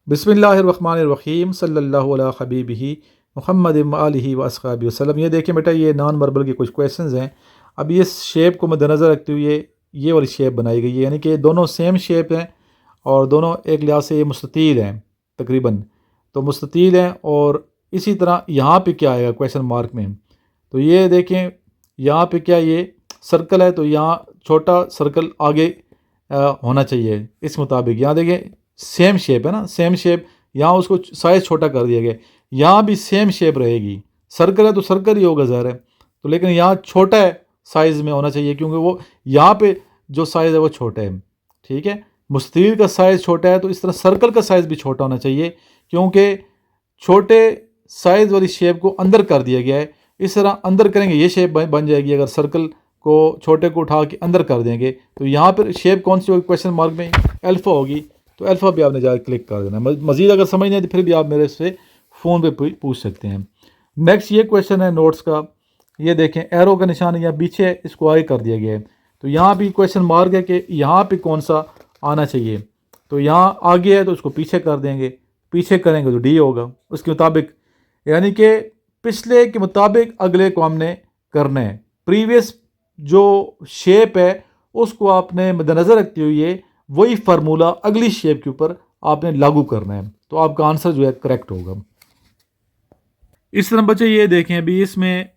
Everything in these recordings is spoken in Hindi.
बिस्मिल्लाहिर्रहमानिर्रहीम सल्लल्लाहु अला हबीबिही मुहम्मद आलिही व अस्हाबी वसल्लम। ये देखिए बेटा, ये नॉन वर्बल के कुछ क्वेश्चंस हैं। अब इस शेप को मद्देनज़र रखते हुए ये वाली शेप बनाई गई है, यानी कि दोनों सेम शेप हैं और दोनों एक लिहाज से ये मुस्ततील हैं तकरीबन। तो मुस्ततील हैं और इसी तरह यहाँ पे क्या आएगा क्वेश्चन मार्क में, तो ये देखें यहाँ पे क्या, ये सर्कल है तो यहाँ छोटा सर्कल आगे होना चाहिए इस मुताबिक। यहाँ देखें सेम शेप है ना, सेम शेप, यहाँ उसको साइज़ छोटा कर दिया गया। यहाँ भी सेम शेप रहेगी, सर्कल है तो सर्कल ही होगा ज़ाहिर है, तो लेकिन यहाँ छोटा है साइज़ में होना चाहिए क्योंकि वो यहाँ पे जो साइज़ है वो छोटा है। ठीक है, मुस्ततील का साइज़ छोटा है तो इस तरह सर्कल का साइज़ भी छोटा होना चाहिए क्योंकि छोटे साइज़ वाली शेप को अंदर कर दिया गया है। इस तरह अंदर करेंगे ये शेप बन जाएगी। अगर सर्कल को छोटे को उठा के अंदर कर देंगे तो यहाँ पर शेप कौन सी होगी क्वेश्चन मार्क में, अल्फ़ा होगी। तो अल्फ़ा भी आपने जाकर क्लिक कर देना। मज़ीद अगर समझ नहीं तो फिर भी आप मेरे से फ़ोन पे पूछ सकते हैं। नेक्स्ट ये क्वेश्चन है नोट्स का, ये देखें एरो का निशान यहाँ पीछे है, इसको आगे कर दिया गया है। तो यहाँ भी क्वेश्चन मार्क है कि यहाँ पे कौन सा आना चाहिए। तो यहाँ आगे है तो उसको पीछे कर देंगे, पीछे करेंगे तो डी होगा उसके मुताबिक, यानी कि पिछले के मुताबिक अगले को हमने करना है। प्रीवियस जो शेप है उसको आपने मद्देनज़र रखते हुए वही फार्मूला अगली शेप के ऊपर आपने लागू करना है, तो आपका आंसर जो है करेक्ट होगा। इस तरह बच्चे ये देखें, अभी इसमें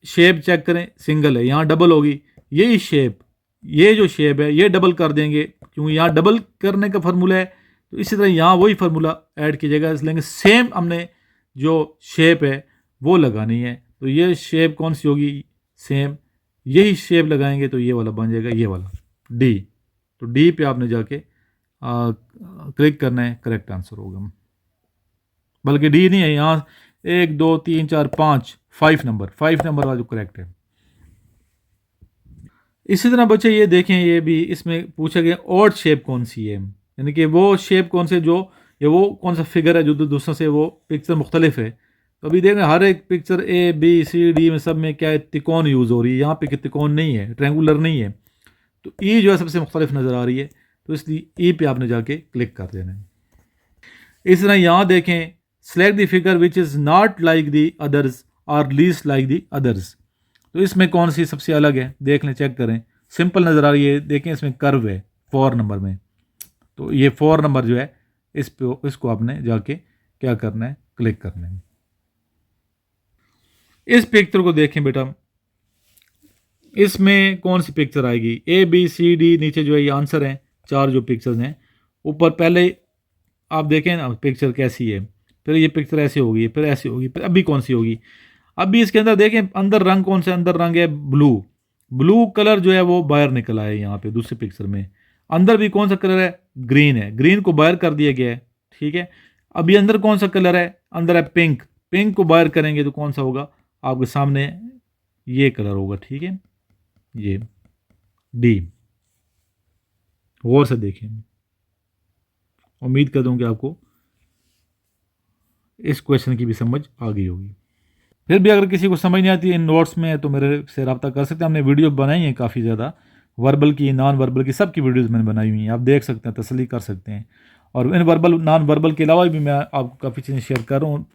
शेप चेक करें, सिंगल है, यहाँ डबल होगी, यही शेप, ये जो शेप है ये डबल कर देंगे क्योंकि यहाँ डबल करने का फार्मूला है। तो इसी तरह यहाँ वही फार्मूला ऐड कीजिएगा, इसलिए सेम हमने जो शेप है वो लगानी है। तो ये शेप कौन सी होगी, सेम यही शेप लगाएंगे तो ये वाला बन जाएगा, ये वाला डी। तो डी पे आपने जाके क्लिक करना है, करेक्ट आंसर होगा। बल्कि डी नहीं है, यहाँ 1 2 3 4 5 5 नंबर वाला जो करेक्ट है। इसी तरह बच्चे ये देखें, ये भी इसमें पूछा गया ऑड शेप कौन सी है, यानी कि वो शेप कौन से जो या वो कौन सा फिगर है जो दूसरों से वो पिक्चर मुख्तलिफ है। तो अभी देखें हर एक picture A B C D में सब में क्या है, तिकोन यूज़ हो रही है, यहाँ पे तिकोन नहीं है, ट्रायंगुलर नहीं है। तो ई जो है सबसे मुख्तलिफ नज़र आ रही है, तो इसलिए ई पे आपने जाके क्लिक कर देना है। इस तरह यहाँ देखें, select the figure which is not like the others और लीस्ट लाइक द अदर्स। तो इसमें कौन सी सबसे अलग है, देख लें, चेक करें। सिंपल नज़र आ रही है, देखें इसमें कर्व है 4 नंबर में, तो ये 4 नंबर जो है इसको आपने जाके क्या करना है, क्लिक करना है। इस पिक्चर को देखें बेटा, इसमें कौन सी पिक्चर आएगी, ए बी सी डी, नीचे जो है ये आंसर हैं, 4 जो पिक्चर्स हैं। ऊपर पहले आप देखें ना पिक्चर कैसी है, फिर ये पिक्चर ऐसी होगी, फिर ऐसी होगी, फिर अभी कौन सी होगी। अभी इसके अंदर देखें अंदर रंग कौन सा, अंदर रंग है ब्लू कलर जो है वो बाहर निकल आया है यहाँ पे दूसरे पिक्चर में। अंदर भी कौन सा कलर है, ग्रीन है, ग्रीन को बाहर कर दिया गया है। ठीक है, अभी अंदर कौन सा कलर है, अंदर है पिंक को बाहर करेंगे तो कौन सा होगा आपके सामने, ये कलर होगा। ठीक है, ये डी, गौर से देखें। उम्मीद कर दूं कि आपको इस क्वेश्चन की भी समझ आ गई होगी। फिर भी अगर किसी को समझ नहीं आती इन नोट्स में तो मेरे से रब्ता कर सकते हैं। हमने वीडियो बनाई है काफ़ी ज़्यादा, वर्बल की, नॉन वर्बल की, सब की वीडियोस मैंने बनाई हुई हैं, आप देख सकते हैं, तसल्ली कर सकते हैं। और इन वर्बल नॉन वर्बल के अलावा भी मैं आपको काफ़ी चीज़ें शेयर कर रहा हूँ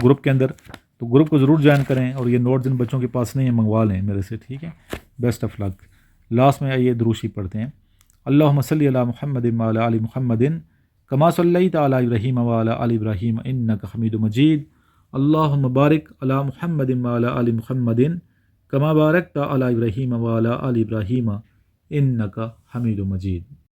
ग्रुप के अंदर, तो ग्रुप को ज़रूर ज्वाइन करें। और ये नोट्स जिन बच्चों के पास नहीं है मंगवा लें मेरे से। ठीक है, बेस्ट ऑफ लक। लास्ट में आइए दुरूशी पढ़ते हैं। अल्लाहुम्मा सल्ली अला मुहम्मदिन व अला आलि मुहम्मदिन कमा सल्लैता अला इब्राहीम व अला आलि इब्राहीम इन्नका हमीदुम मजीद। अल्लाहुम्मा बारिक अला मुहम्मदिन व अला आलि मुहम्मदिन कमा बारकता अला इब्राहीम व अला आलि इब्राहीम इन्नका हमीदुम मजीद।